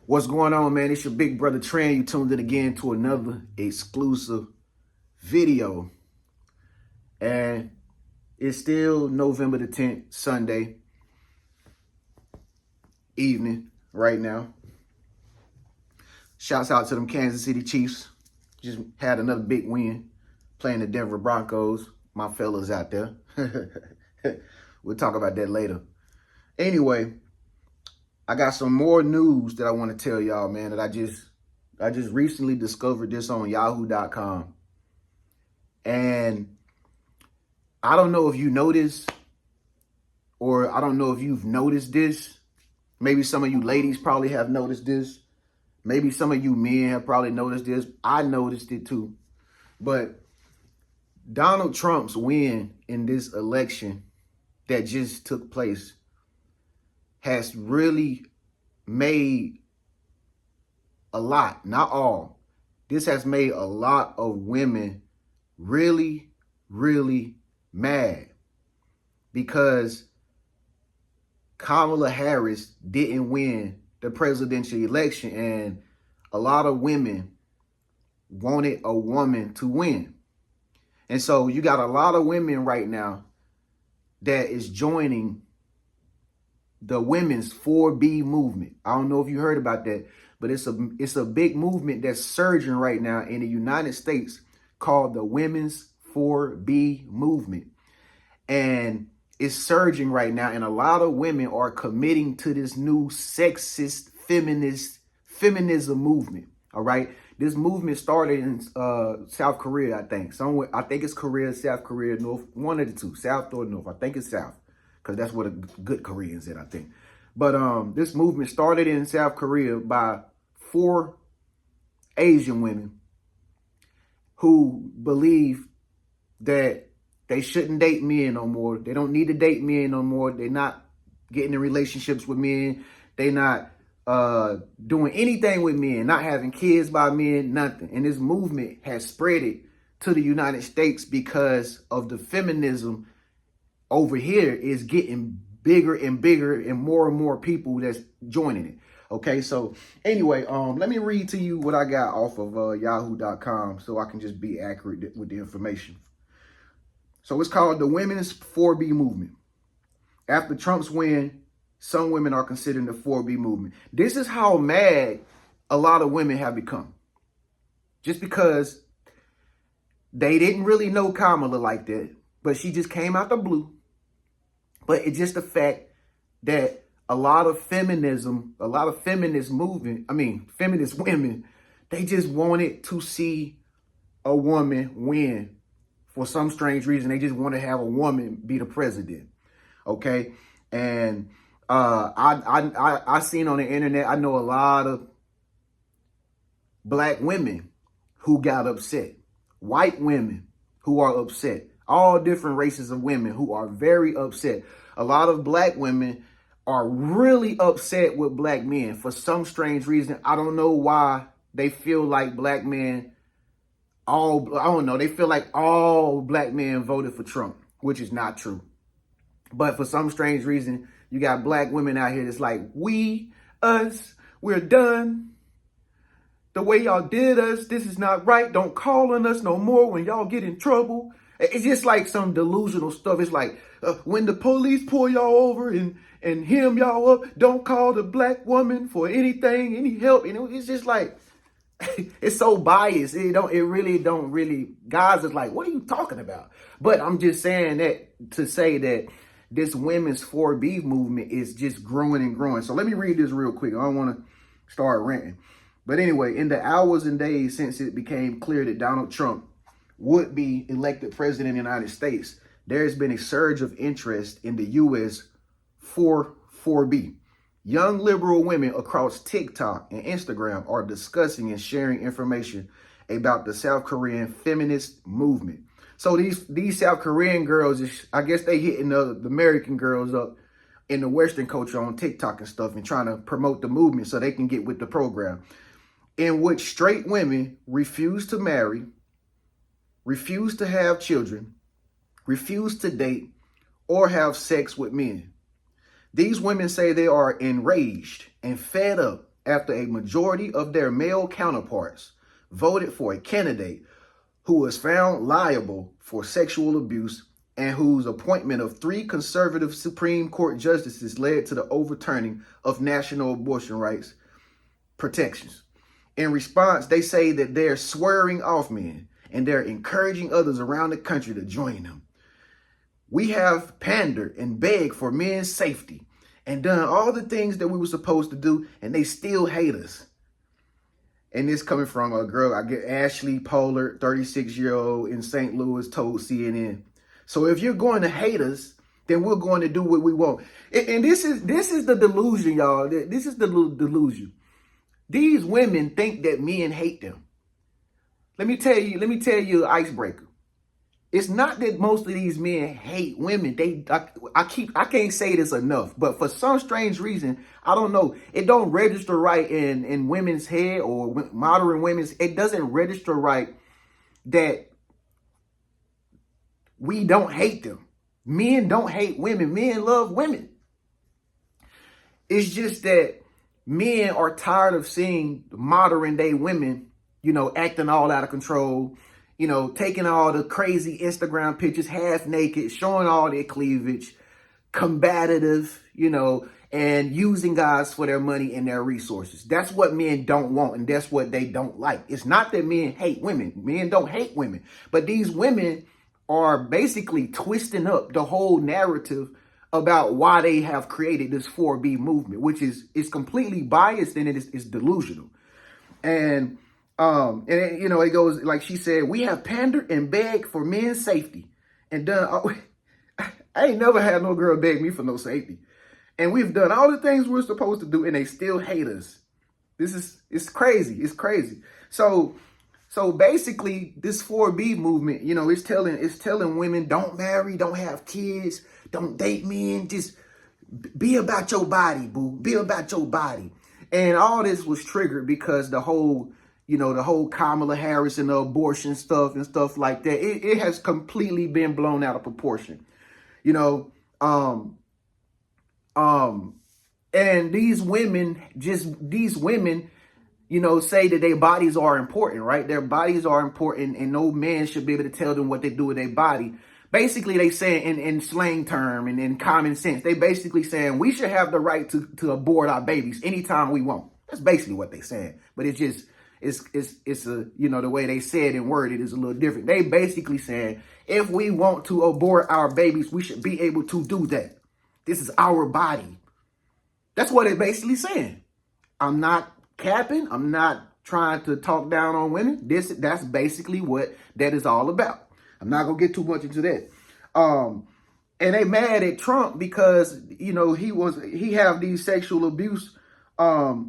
What's going on, man? It's your big brother TREN. You tuned in again to another exclusive video. And it's still November the 10th, Sunday evening right now. Shouts out to them Kansas City Chiefs. Just had another big win playing the Denver Broncos. My fellas out there. We'll talk about that later. Anyway, I got some more news that I want to tell y'all, man, that I just recently discovered this on yahoo.com. And I don't know if you noticed, or I don't know if you've noticed this. Maybe some of you ladies probably have noticed this. Maybe some of you men have probably noticed this. I noticed it too. But Donald Trump's win in this election that just took place has really made a lot, not all. This has made a lot of women really, really mad because Kamala Harris didn't win the presidential election, and a lot of women wanted a woman to win. And so you got a lot of women right now that is joining the women's 4B movement. I don't know if you heard about that, but it's a big movement that's surging right now in the United States called the Women's 4B movement. And it's surging right now, and a lot of women are committing to this new sexist feminism movement. All right. This movement started in South Korea, I think. Somewhere, I think it's Korea, South Korea, North, one of the two, South or North. I think it's South, because that's where the good Koreans at, I think. But this movement started in South Korea by 4 Asian women who believe that they shouldn't date men no more. They don't need to date men no more. They're not getting in relationships with men. They're not doing anything with men, not having kids by men, nothing. And this movement has spread it to the United States because of the feminism over here is getting bigger and bigger, and more people that's joining it. Okay, so anyway, let me read to you what I got off of yahoo.com so I can just be accurate with the information. So it's called the Women's 4B Movement. After Trump's win, some women are considering the 4B movement. This is how mad a lot of women have become. Just because they didn't really know Kamala like that, but she just came out the blue. But it's just the fact that a lot of feminist women, they just wanted to see a woman win. For some strange reason, they just want to have a woman be the president. Okay. And I seen on the internet, I know a lot of black women who got upset, white women who are upset, all different races of women who are very upset. A lot of black women are really upset with black men for some strange reason. I don't know why they feel like black men, they feel like all black men voted for Trump, which is not true. But for some strange reason, you got black women out here that's like, we're done. The way y'all did us, this is not right. Don't call on us no more when y'all get in trouble. It's just like some delusional stuff. It's like when the police pull y'all over and hem y'all up, don't call the black woman for anything, any help. You know, it's just like, it's so biased. Guys is like, what are you talking about? But I'm just saying that to say that this women's 4B movement is just growing and growing. So let me read this real quick. I don't want to start ranting. But anyway, in the hours and days since it became clear that Donald Trump would be elected president of the United States, there has been a surge of interest in the U.S. 4B. Young liberal women across TikTok and Instagram are discussing and sharing information about the South Korean feminist movement. So these South Korean girls, I guess they hitting the American girls up in the Western culture on TikTok and stuff and trying to promote the movement so they can get with the program, in which straight women refuse to marry, refuse to have children, refuse to date, or have sex with men. These women say they are enraged and fed up after a majority of their male counterparts voted for a candidate who was found liable for sexual abuse and whose appointment of 3 conservative Supreme Court justices led to the overturning of national abortion rights protections. In response, they say that they're swearing off men and they're encouraging others around the country to join them. We have pandered and begged for men's safety and done all the things that we were supposed to do, and they still hate us. And this coming from a girl, I get Ashley Pollard, 36-year-old in St. Louis, told CNN. So if you're going to hate us, then we're going to do what we want. And this is the delusion, y'all. This is the delusion. These women think that men hate them. Let me tell you an icebreaker. It's not that most of these men hate women. I can't say this enough, but for some strange reason, I don't know, it don't register right in women's head, or modern women's. It doesn't register right that we don't hate them. Men don't hate women. Men love women. It's just that men are tired of seeing modern day women, acting all out of control, taking all the crazy Instagram pictures, half naked, showing all their cleavage, combative, and using guys for their money and their resources. That's what men don't want, and that's what they don't like. It's not that men hate women. Men don't hate women. But these women are basically twisting up the whole narrative about why they have created this 4B movement, which is completely biased and it's delusional. And it goes, like she said, we have pandered and begged for men's safety and done. I ain't never had no girl beg me for no safety. And we've done all the things we're supposed to do, and they still hate us. It's crazy. It's crazy. So basically this 4B movement, it's telling women, don't marry, don't have kids, don't date men, just be about your body, boo. Be about your body. And all this was triggered because the whole Kamala Harris and the abortion stuff and stuff like that, it has completely been blown out of proportion. And these women, say that their bodies are important, right? Their bodies are important, and no man should be able to tell them what they do with their body. Basically, they say in slang term and in common sense, they basically saying we should have the right to abort our babies anytime we want. That's basically what they saying. But it's just, it's the way they said and worded is a little different. They basically saying, if we want to abort our babies, we should be able to do that. This is our body. That's what they're basically saying. I'm not capping. I'm not trying to talk down on women. That's basically what that is all about. I'm not gonna get too much into that. And they mad at Trump because he have these sexual abuse, or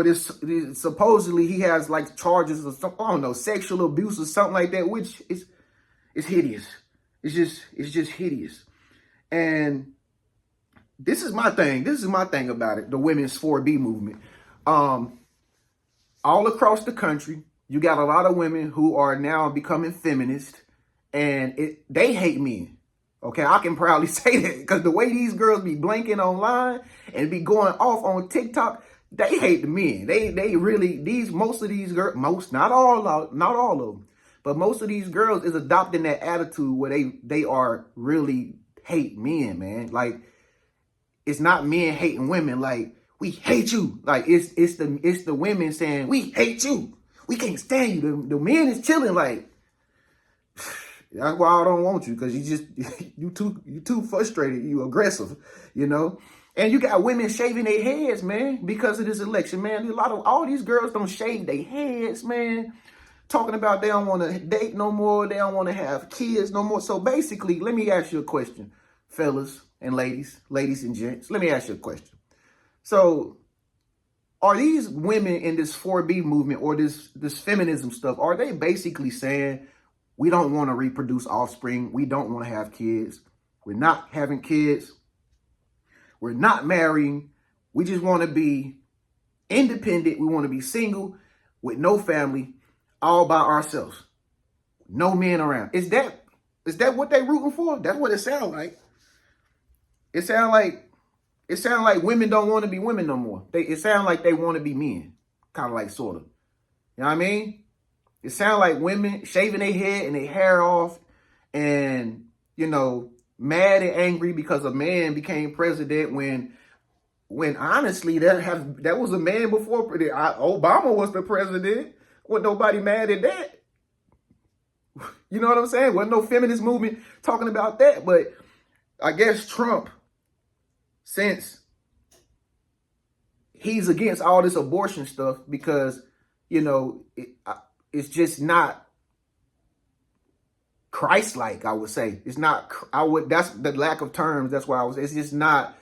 this supposedly he has like charges of some, I don't know, sexual abuse or something like that, which is hideous. It's just hideous. And this is my thing. This is my thing about it. The women's 4B movement. All across the country, you got a lot of women who are now becoming feminist, and they hate men. Okay, I can proudly say that because the way these girls be blanking online and be going off on TikTok, they hate the men. They really, most of these girls, not all of them, but most of these girls is adopting that attitude where they are really hate men, man. Like, it's not men hating women. Like, we hate you. Like, it's the women saying, we hate you. We can't stand you. The men is chilling like, that's why I don't want you, because you too frustrated, you aggressive, And you got women shaving their heads, man, because of this election, man. All these girls don't shave their heads, man. Talking about they don't want to date no more, they don't want to have kids no more. So basically, let me ask you a question, fellas and ladies and gents. Let me ask you a question. So, are these women in this 4B movement or this feminism stuff, are they basically saying we don't want to reproduce offspring, we don't want to have kids, we're not having kids, we're not marrying, we just want to be independent, we want to be single with no family, all by ourselves, no men around? Is that what they rooting for? That's what it sounds like. It sounds like It sounds like women don't want to be women no more. It sounds like they want to be men, kind of like, sort of. You know what I mean? It sounds like women shaving their head and their hair off and, you know, mad and angry because a man became president when honestly that was a man before Obama was the president. Wasn't nobody mad at that. You know what I'm saying? Wasn't no feminist movement talking about that. But I guess Trump, since he's against all this abortion stuff because, you know, it's just not Christ-like, I would say. It's not, that's the lack of terms. That's why it's just not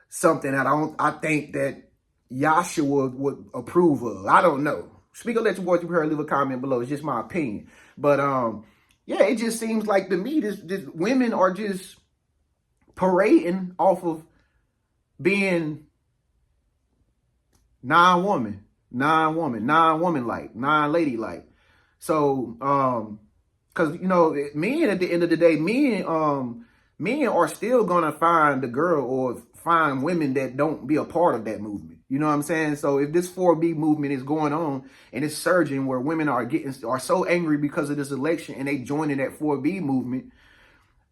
something that I think that Yahshua would approve of. I don't know. Speak of let your voice, you heard, leave a comment below. It's just my opinion. But yeah, it just seems like to me this women are just parading off of being non-woman-like, non-ladylike. So, because, you know, men at the end of the day, men are still going to find the girl or find women that don't be a part of that movement. You know what I'm saying? So if this 4B movement is going on and it's surging where women are so angry because of this election and they joining that 4B movement,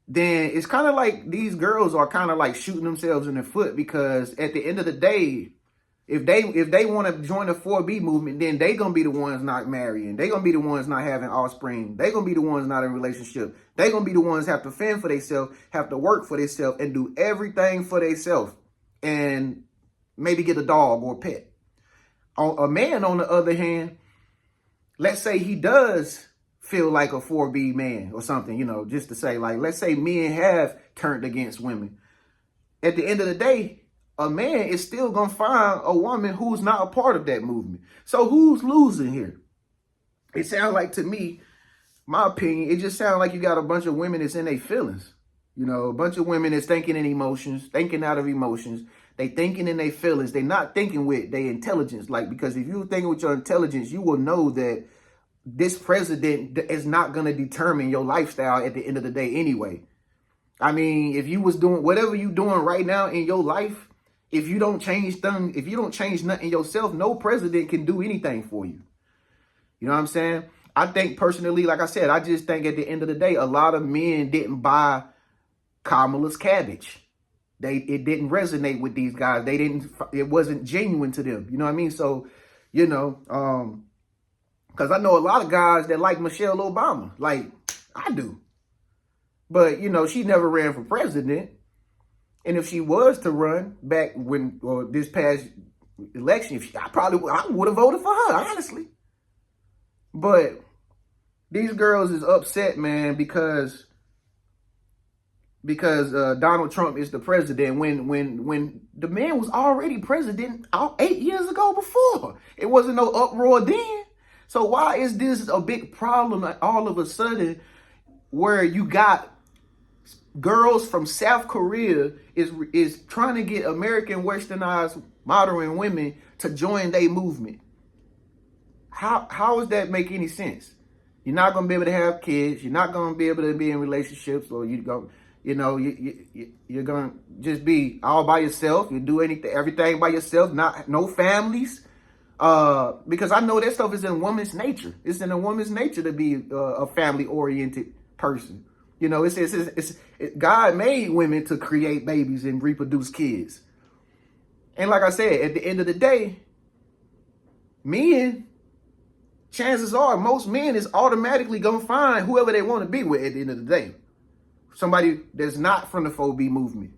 then it's kind of like these girls are kind of like shooting themselves in the foot, because at the end of the day, if they want to join the 4B movement, then they going to be the ones not marrying. They going to be the ones not having offspring. They going to be the ones not in a relationship. They going to be the ones have to fend for themselves, have to work for themselves, and do everything for themselves, and maybe get a dog or a pet. A man, on the other hand, let's say he does feel like a 4B man or something, you know, just to say, like, let's say men have turned against women. At the end of the day, a man is still going to find a woman who's not a part of that movement. So who's losing here? It sounds like, to me, my opinion, it just sounds like you got a bunch of women that's in their feelings. You know, a bunch of women that's thinking in emotions, thinking out of emotions. They thinking in their feelings. They not thinking with their intelligence. Like, because if you're thinking with your intelligence, you will know that this president is not going to determine your lifestyle at the end of the day anyway. I mean, if you was doing whatever you doing right now in your life, if you don't change things, if you don't change nothing yourself, no president can do anything for you. You know what I'm saying? I think personally, like I said, I just think at the end of the day, a lot of men didn't buy Kamala's cabbage. It didn't resonate with these guys. It wasn't genuine to them. You know what I mean? So, you know, because I know a lot of guys that like Michelle Obama, like I do. But, you know, she never ran for president. And if she was to run back this past election, I would have voted for her, honestly. But these girls is upset, man, because Donald Trump is the president when the man was already president 8 years ago before. It wasn't no uproar then. So why is this a big problem all of a sudden, where you got girls from South Korea is trying to get American westernized modern women to join their movement? How does that make any sense? You're not going to be able to have kids. You're not going to be able to be in relationships, or you're going to just be all by yourself. You do everything by yourself, no families. Because I know that stuff is in woman's nature. It's in a woman's nature to be a family-oriented person. You know, God made women to create babies and reproduce kids. And like I said, at the end of the day, men, chances are most men is automatically going to find whoever they want to be with at the end of the day. Somebody that's not from the 4B movement.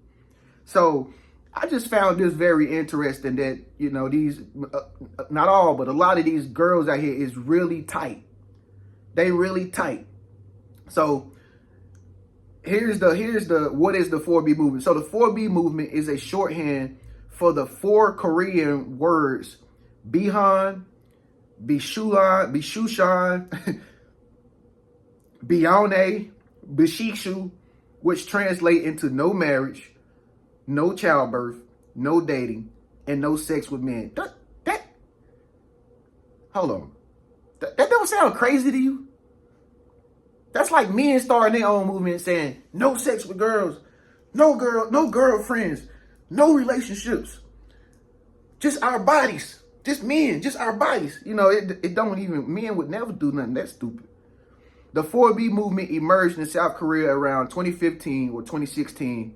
So I just found this very interesting that, you know, these, not all, but a lot of these girls out here is really tight. They really tight. So here's what is the 4B movement? So the 4B movement is a shorthand for the 4 Korean words Bihan, Bishushan, Bione, Bishishu, which translate into no marriage, no childbirth, no dating, and no sex with men. Hold on. That don't sound crazy to you? That's like men starting their own movement saying no sex with girls, no girlfriends, No relationships. Just our bodies. Just men, just our bodies. You know, it don't even, men would never do nothing that stupid. The 4B movement emerged in South Korea around 2015 or 2016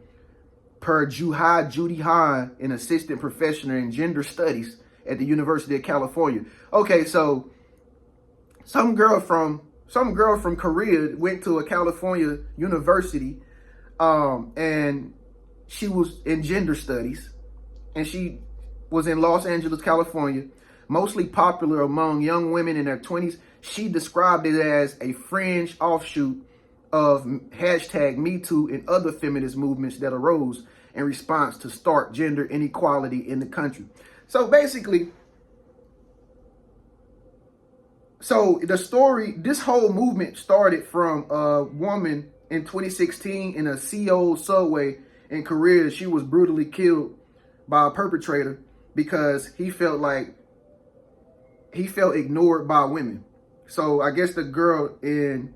per Judy Han, an assistant professor in gender studies at the University of California. Okay, so some girl from Korea went to a California university, and she was in gender studies, and she was in Los Angeles, California, mostly popular among young women in their 20s. She described it as a fringe offshoot of #MeToo and other feminist movements that arose in response to stark gender inequality in the country. So basically, the story, this whole movement started from a woman in 2016 in a Seoul subway in Korea. She was brutally killed by a perpetrator because he felt ignored by women. So I guess the girl in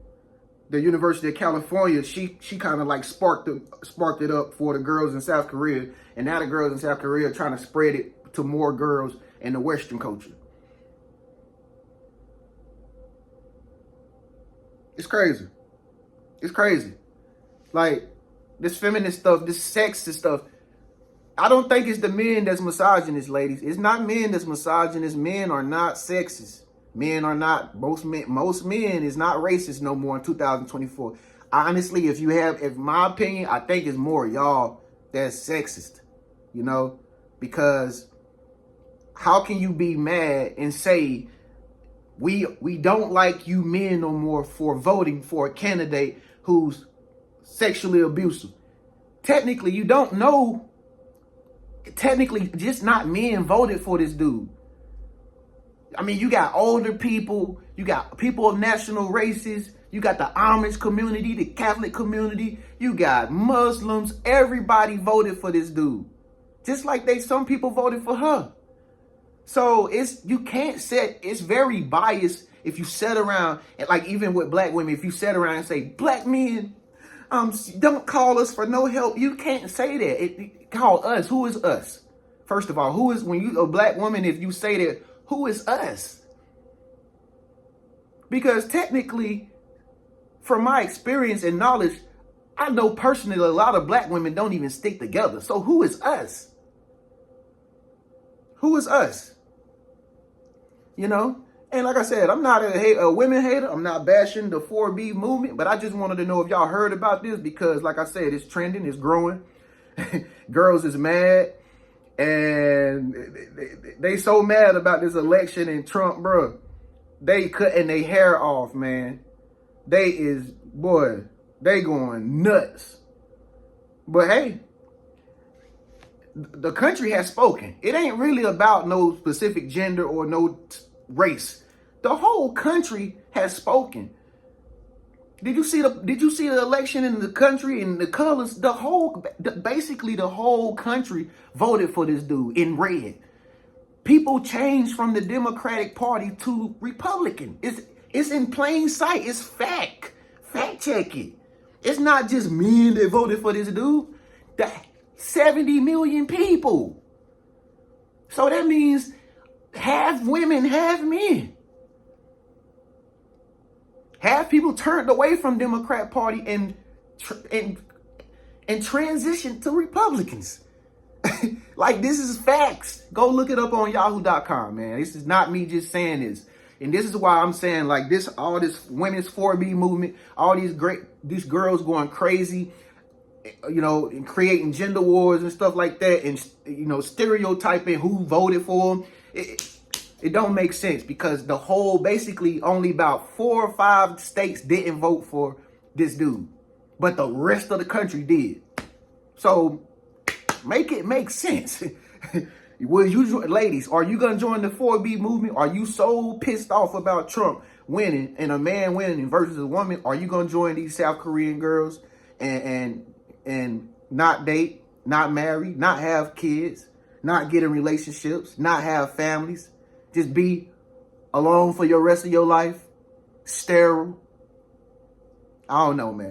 the University of California, she kind of like sparked it up for the girls in South Korea, and now the girls in South Korea are trying to spread it to more girls in the Western culture. It's crazy. It's crazy. Like, this feminist stuff, this sexist stuff, I don't think it's the men that's misogynist, ladies. It's not men that's misogynist. Men are not sexist. Men are not, most men is not racist no more in 2024. Honestly, if my opinion, I think it's more y'all that's sexist, you know, because how can you be mad and say we don't like you men no more for voting for a candidate who's sexually abusive? Technically, you don't know. Technically, just not men voted for this dude. I mean, you got older people, you got people of national races, you got the Amish community, the Catholic community, you got Muslims. Everybody voted for this dude. Just like some people voted for her. So you can't it's very biased if you sit around, and like even with black women, if you sit around and say, black men, don't call us for no help. You can't say that. Call us. Who is us? First of all, when you a black woman, if you say that, who is us? Because technically, from my experience and knowledge, I know personally a lot of black women don't even stick together. So who is us? Who is us? You know? And like I said, I'm not a women hater. I'm not bashing the 4B movement, but I just wanted to know if y'all heard about this because, like I said, it's trending, it's growing. Girls is mad. And they so mad about this election and Trump, bro. They cutting their hair off, man. They going nuts. But hey, the country has spoken. It ain't really about no specific gender or no race. The whole country has spoken. Did you see the election in the country and the colors? Basically the whole country voted for this dude in red. People changed from the Democratic Party to Republican. It's in plain sight. It's fact. Fact check it. It's not just men that voted for this dude. 70 million people. So that means half women, half men. Half people turned away from Democrat Party and transitioned to Republicans. Like, this is facts. Go look it up on yahoo.com, man. This is not me just saying this. And this is why I'm saying, like, all this women's 4B movement, all these girls going crazy, you know, and creating gender wars and stuff like that, and, you know, stereotyping who voted for them. It don't make sense because basically only about 4 or 5 states didn't vote for this dude, but the rest of the country did. So make it make sense. Ladies, are you going to join the 4B movement? Are you so pissed off about Trump winning and a man winning versus a woman? Are you going to join these South Korean girls and not date, not marry, not have kids, not get in relationships, not have families? Just be alone for your rest of your life? Sterile? I don't know, man.